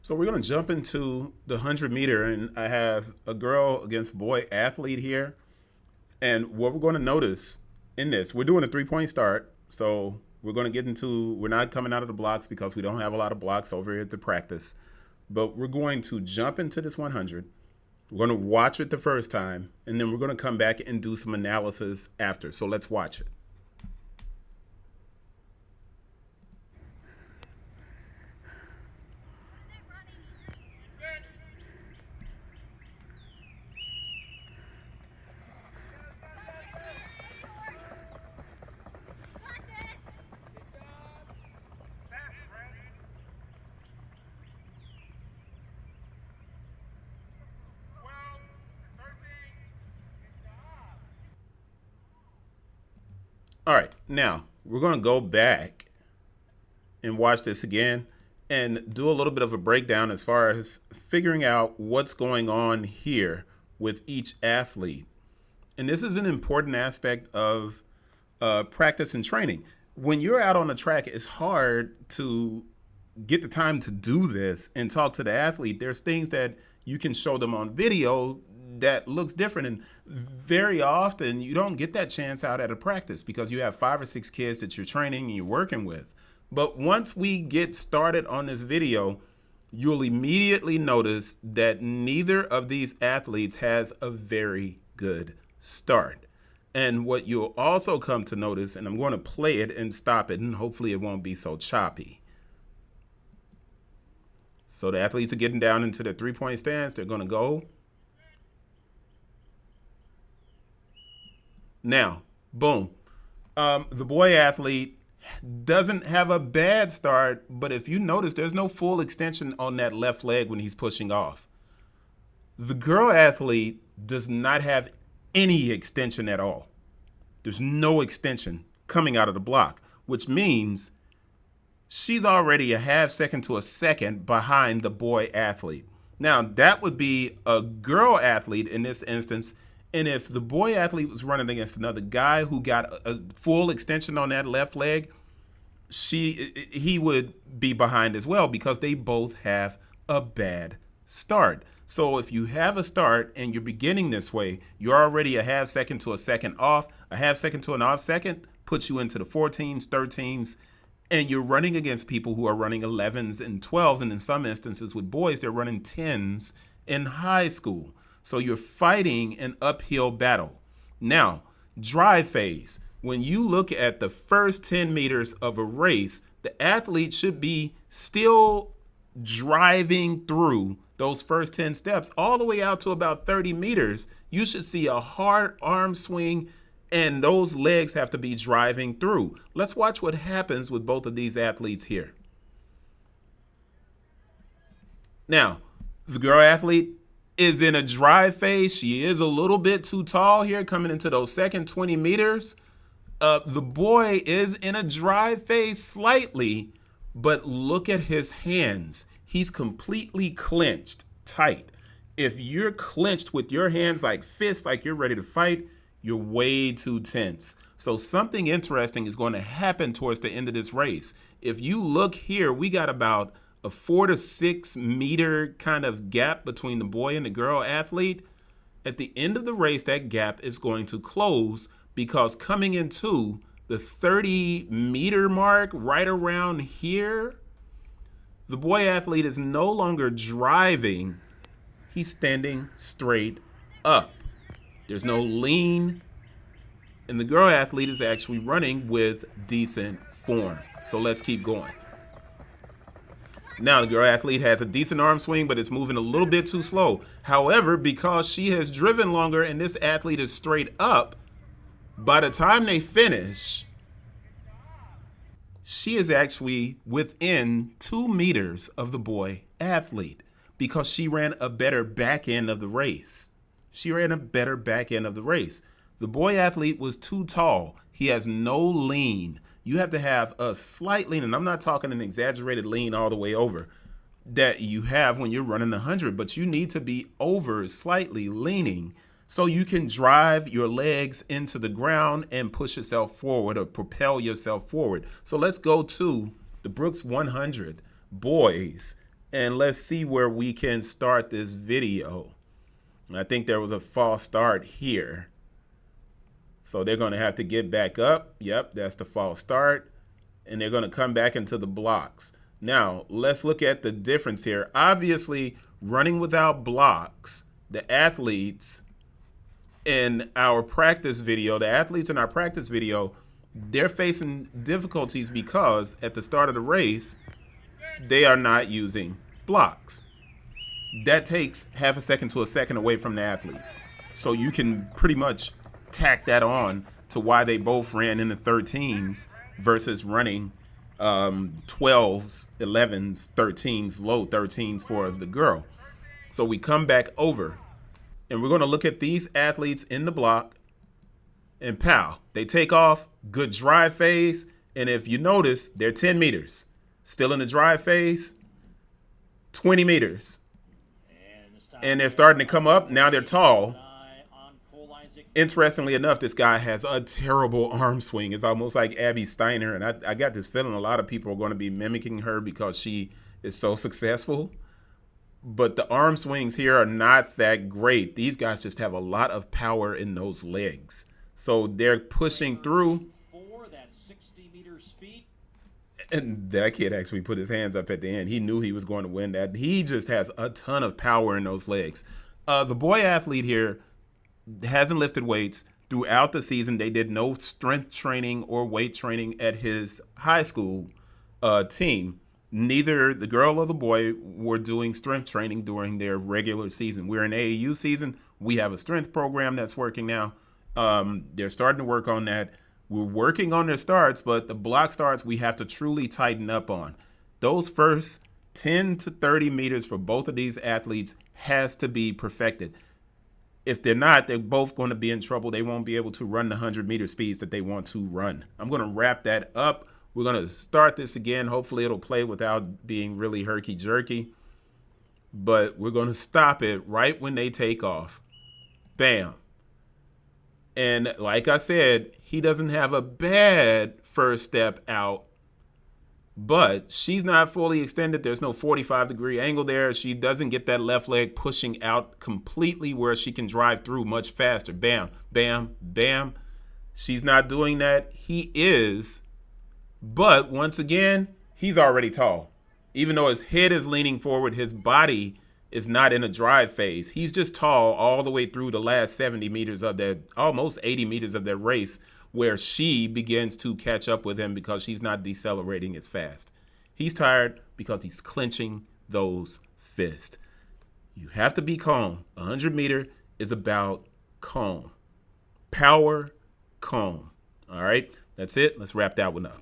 So we're going to jump into the 100 meter, and I have a girl against boy athlete here. And what we're going to notice in this, we're doing a 3-point start. So we're going to get into, we're not coming out of the blocks because we don't have a lot of blocks over here at the practice. But we're going to jump into this 100. We're going to watch it the first time, and then we're going to come back and do some analysis after. So let's watch it. All right, now we're going to go back and watch this again and do a little bit of a breakdown as far as figuring out what's going on here with each athlete. And this is an important aspect of practice and training. When you're out on the track, it's hard to get the time to do this and talk to the athlete. There's things that you can show them on video that looks different, and very often you don't get that chance out at a practice because you have 5 or 6 kids that you're training and you're working with. But once we get started on this video, you'll immediately notice that neither of these athletes has a very good start. And what you'll also come to notice, and I'm going to play it and stop it, and hopefully it won't be so choppy. So the athletes are getting down into their 3-point stance. They're going to go. Now, boom. The boy athlete doesn't have a bad start, but if you notice, there's no full extension on that left leg when he's pushing off. The girl athlete does not have any extension at all. There's no extension coming out of the block, which means she's already a half second to a second behind the boy athlete. Now, that would be a girl athlete in this instance. And if the boy athlete was running against another guy who got a full extension on that left leg, he would be behind as well because they both have a bad start. So if you have a start and you're beginning this way, you're already a half second to a second off. A half second to an off second puts you into the 14s, 13s, and you're running against people who are running 11s and 12s. And in some instances with boys, they're running 10s in high school. So you're fighting an uphill battle. Now, drive phase. When you look at the first 10 meters of a race, the athlete should be still driving through those first 10 steps all the way out to about 30 meters. You should see a hard arm swing, and those legs have to be driving through. Let's watch what happens with both of these athletes here. Now, the girl athlete is in a drive phase. She is a little bit too tall here coming into those second 20 meters. The boy is in a drive phase slightly, but look at his hands. He's completely clenched tight. If you're clenched with your hands like fists, like you're ready to fight, you're way too tense. So something interesting is going to happen towards the end of this race. If you look here, we got about a 4 to 6 meter kind of gap between the boy and the girl athlete. At the end of the race, that gap is going to close because coming into the 30-meter mark right around here, the boy athlete is no longer driving. He's standing straight up. There's no lean. And the girl athlete is actually running with decent form. So let's keep going. Now, the girl athlete has a decent arm swing, but it's moving a little bit too slow. However, because she has driven longer and this athlete is straight up, by the time they finish, she is actually within 2 meters of the boy athlete because she ran a better back end of the race. She ran a better back end of the race. The boy athlete was too tall. He has no lean. You have to have a slight lean, and I'm not talking an exaggerated lean all the way over that you have when you're running 100, but you need to be over slightly leaning so you can drive your legs into the ground and push yourself forward or propel yourself forward. So let's go to the Brooks 100 boys And let's see where we can start this video. I think there was a false start here. So they're going to have to get back up. Yep, that's the false start. And they're going to come back into the blocks. Now, let's look at the difference here. Obviously, running without blocks, the athletes in our practice video, they're facing difficulties because at the start of the race, they are not using blocks. That takes half a second to a second away from the athlete. So you can pretty much tack that on to why they both ran in the 13s versus running 12s, 11s, 13s, low 13s for the girl. So we come back over and we're going to look at these athletes in the block, and pow, they take off, good drive phase. And if you notice, they're 10 meters. Still in the drive phase, 20 meters. And they're starting to come up. Now they're tall. Interestingly enough, this guy has a terrible arm swing. It's almost like Abby Steiner. And I got this feeling a lot of people are going to be mimicking her because she is so successful. But the arm swings here are not that great. These guys just have a lot of power in those legs. So they're pushing through. And that kid actually put his hands up at the end. He knew he was going to win that. He just has a ton of power in those legs. The boy athlete here hasn't lifted weights throughout the season. They did no strength training or weight training at his high school team. Neither the girl or the boy were doing strength training during their regular season. We're in AAU season. We have a strength program that's working now. They're starting to work on that. We're working on their starts, but the block starts we have to truly tighten up on. Those first 10 to 30 meters for both of these athletes has to be perfected. If they're not, they're both going to be in trouble. They won't be able to run the 100-meter speeds that they want to run. I'm going to wrap that up. We're going to start this again. Hopefully it'll play without being really herky-jerky. But we're going to stop it right when they take off. Bam. And like I said, he doesn't have a bad first step out. But she's not fully extended. There's no 45-degree angle there. She doesn't get that left leg pushing out completely where she can drive through much faster. Bam, bam, bam. She's not doing that. He is. But once again, he's already tall. Even though his head is leaning forward, his body is not in a drive phase. He's just tall all the way through the last 70 meters of that, almost 80 meters of that race, where she begins to catch up with him because she's not decelerating as fast. He's tired because he's clenching those fists. You have to be calm. 100-meter is about calm. Power, calm. All right, that's it. Let's wrap that one up.